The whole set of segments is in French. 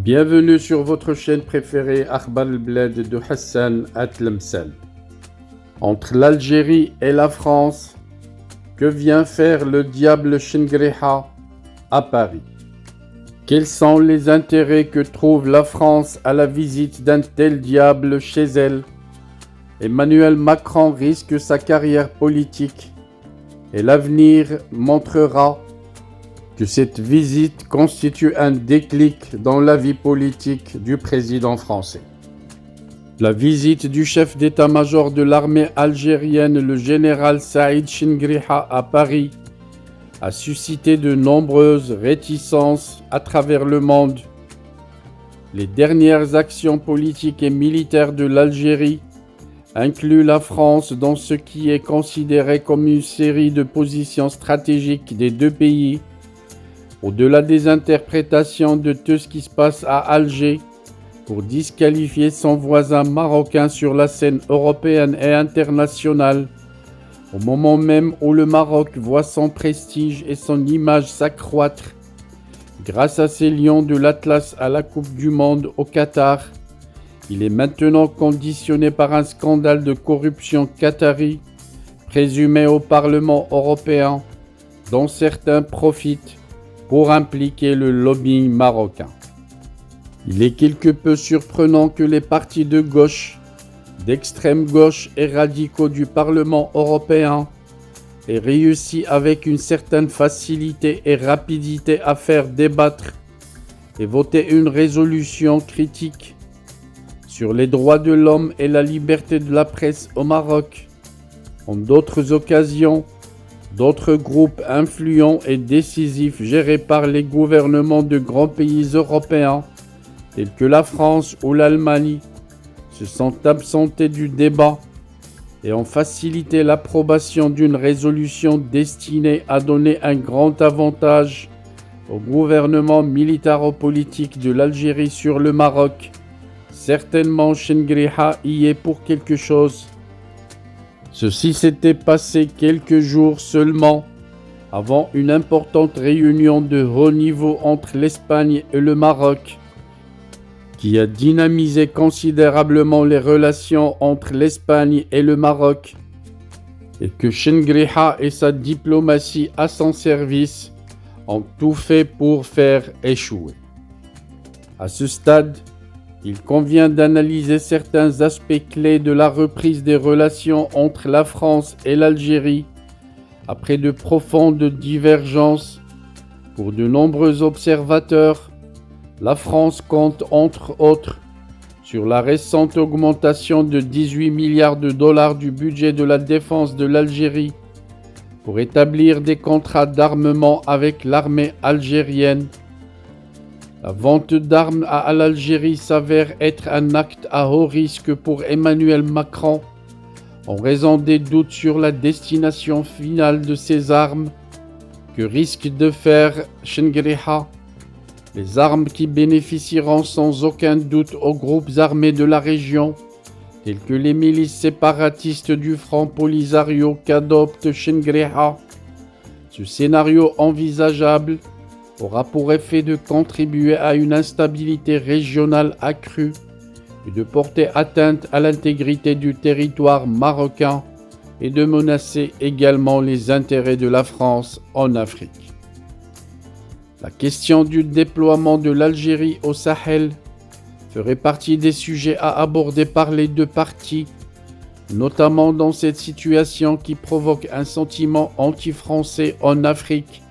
Bienvenue sur votre chaîne préférée Akhbar al-Bled de Hassan Atlemsel. Entre l'Algérie et la France, que vient faire le diable Chengriha à Paris? Quels sont les intérêts que trouve la France à la visite d'un tel diable chez elle? Emmanuel Macron risque sa carrière politique et l'avenir montrera que cette visite constitue un déclic dans la vie politique du président français. La visite du chef d'état-major de l'armée algérienne, le général Saïd Chengriha, à Paris, a suscité de nombreuses réticences à travers le monde. Les dernières actions politiques et militaires de l'Algérie incluent la France dans ce qui est considéré comme une série de positions stratégiques des deux pays. Au-delà des interprétations de tout ce qui se passe à Alger pour disqualifier son voisin marocain sur la scène européenne et internationale, au moment même où le Maroc voit son prestige et son image s'accroître grâce à ses lions de l'Atlas à la Coupe du Monde au Qatar, il est maintenant conditionné par un scandale de corruption qatari présumé au Parlement européen, dont certains profitent pour impliquer le lobbying marocain. Il est quelque peu surprenant que les partis de gauche, d'extrême gauche et radicaux du Parlement européen aient réussi avec une certaine facilité et rapidité à faire débattre et voter une résolution critique sur les droits de l'homme et la liberté de la presse au Maroc. En d'autres occasions, d'autres groupes influents et décisifs gérés par les gouvernements de grands pays européens, tels que la France ou l'Allemagne, se sont absentés du débat et ont facilité l'approbation d'une résolution destinée à donner un grand avantage au gouvernement militaro-politique de l'Algérie sur le Maroc. Certainement, Chengriha y est pour quelque chose. Ceci s'était passé quelques jours seulement avant une importante réunion de haut niveau entre l'Espagne et le Maroc, qui a dynamisé considérablement les relations entre l'Espagne et le Maroc, et que Chengriha et sa diplomatie à son service ont tout fait pour faire échouer. À ce stade, il convient d'analyser certains aspects clés de la reprise des relations entre la France et l'Algérie après de profondes divergences. Pour de nombreux observateurs, la France compte entre autres sur la récente augmentation de 18 milliards de dollars du budget de la défense de l'Algérie pour établir des contrats d'armement avec l'armée algérienne. La vente d'armes à l'Algérie s'avère être un acte à haut risque pour Emmanuel Macron en raison des doutes sur la destination finale de ces armes que risque de faire Chengriha. Les armes qui bénéficieront sans aucun doute aux groupes armés de la région, tels que les milices séparatistes du Front Polisario qu'adopte Chengriha. Ce scénario envisageable aura pour effet de contribuer à une instabilité régionale accrue et de porter atteinte à l'intégrité du territoire marocain et de menacer également les intérêts de la France en Afrique. La question du déploiement de l'Algérie au Sahel ferait partie des sujets à aborder par les deux parties, notamment dans cette situation qui provoque un sentiment anti-français en Afrique.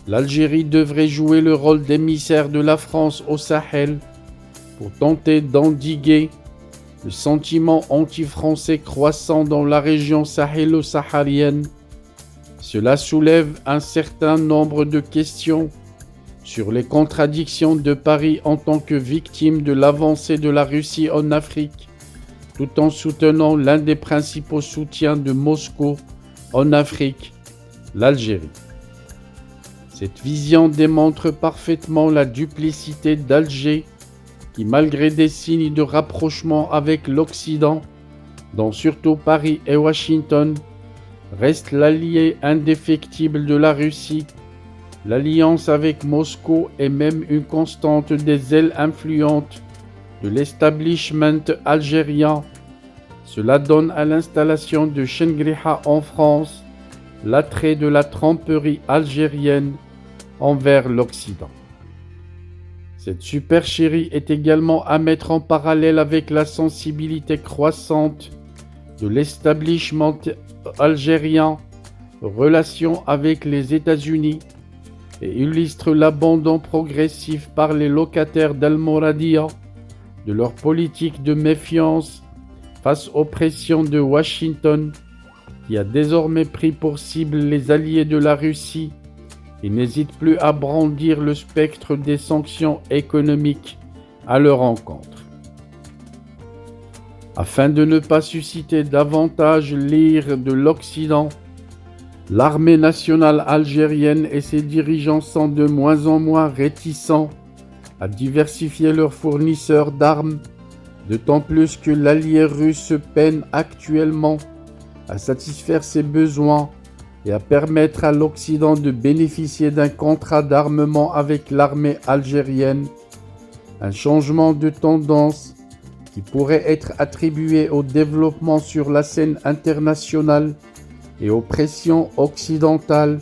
L'Algérie devrait jouer le rôle d'émissaire de la France au Sahel pour tenter d'endiguer le sentiment anti-français croissant dans la région sahélo-saharienne. Cela soulève un certain nombre de questions sur les contradictions de Paris en tant que victime de l'avancée de la Russie en Afrique, tout en soutenant l'un des principaux soutiens de Moscou en Afrique, l'Algérie. Cette vision démontre parfaitement la duplicité d'Alger, qui malgré des signes de rapprochement avec l'Occident, dont surtout Paris et Washington, reste l'allié indéfectible de la Russie l'alliance avec Moscou est même une constante des ailes influentes de l'establishment algérien. Cela donne à l'installation de Chengriha en France l'attrait de la tromperie algérienne envers l'Occident. Cette supercherie est également à mettre en parallèle avec la sensibilité croissante de l'establishment algérien en relation avec les États-Unis et illustre l'abandon progressif par les locataires d'Al-Mouradia de leur politique de méfiance face aux pressions de Washington, qui a désormais pris pour cible les alliés de la Russie et n'hésite plus à brandir le spectre des sanctions économiques à leur encontre. Afin de ne pas susciter davantage l'ire de l'Occident, l'armée nationale algérienne et ses dirigeants sont de moins en moins réticents à diversifier leurs fournisseurs d'armes, d'autant plus que l'allié russe peine actuellement à satisfaire ses besoins et à permettre à l'Occident de bénéficier d'un contrat d'armement avec l'armée algérienne, un changement de tendance qui pourrait être attribué au développement sur la scène internationale et aux pressions occidentales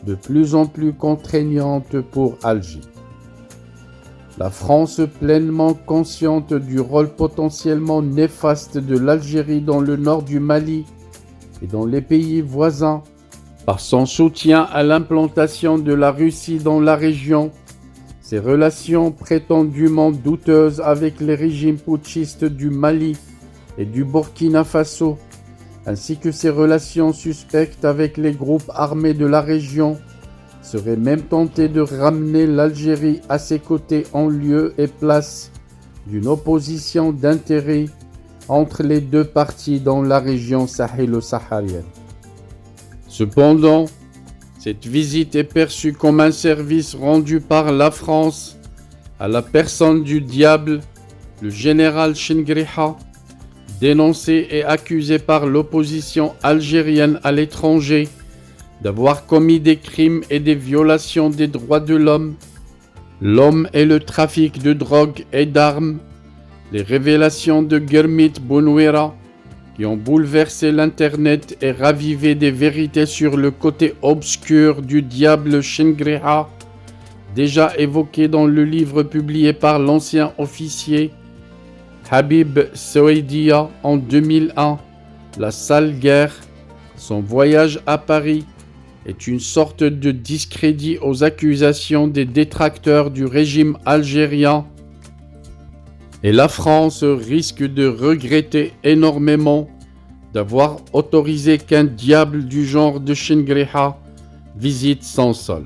de plus en plus contraignantes pour Alger. La France, pleinement consciente du rôle potentiellement néfaste de l'Algérie dans le nord du Mali et dans les pays voisins, par son soutien à l'implantation de la Russie dans la région, ses relations prétendument douteuses avec les régimes putschistes du Mali et du Burkina Faso, ainsi que ses relations suspectes avec les groupes armés de la région, serait même tenté de ramener l'Algérie à ses côtés en lieu et place d'une opposition d'intérêts entre les deux parties dans la région sahélo-saharienne. Cependant, cette visite est perçue comme un service rendu par la France à la personne du diable, le général Chengriha, dénoncé et accusé par l'opposition algérienne à l'étranger d'avoir commis des crimes et des violations des droits de l'homme et le trafic de drogue et d'armes, les révélations de Guermit Bounouira qui ont bouleversé l'Internet et ravivé des vérités sur le côté obscur du diable Chengriha, déjà évoqué dans le livre publié par l'ancien officier Habib Soueidia en 2001, La Sale Guerre. Son voyage à Paris est une sorte de discrédit aux accusations des détracteurs du régime algérien, et la France risque de regretter énormément d'avoir autorisé qu'un diable du genre de Chengriha visite son sol.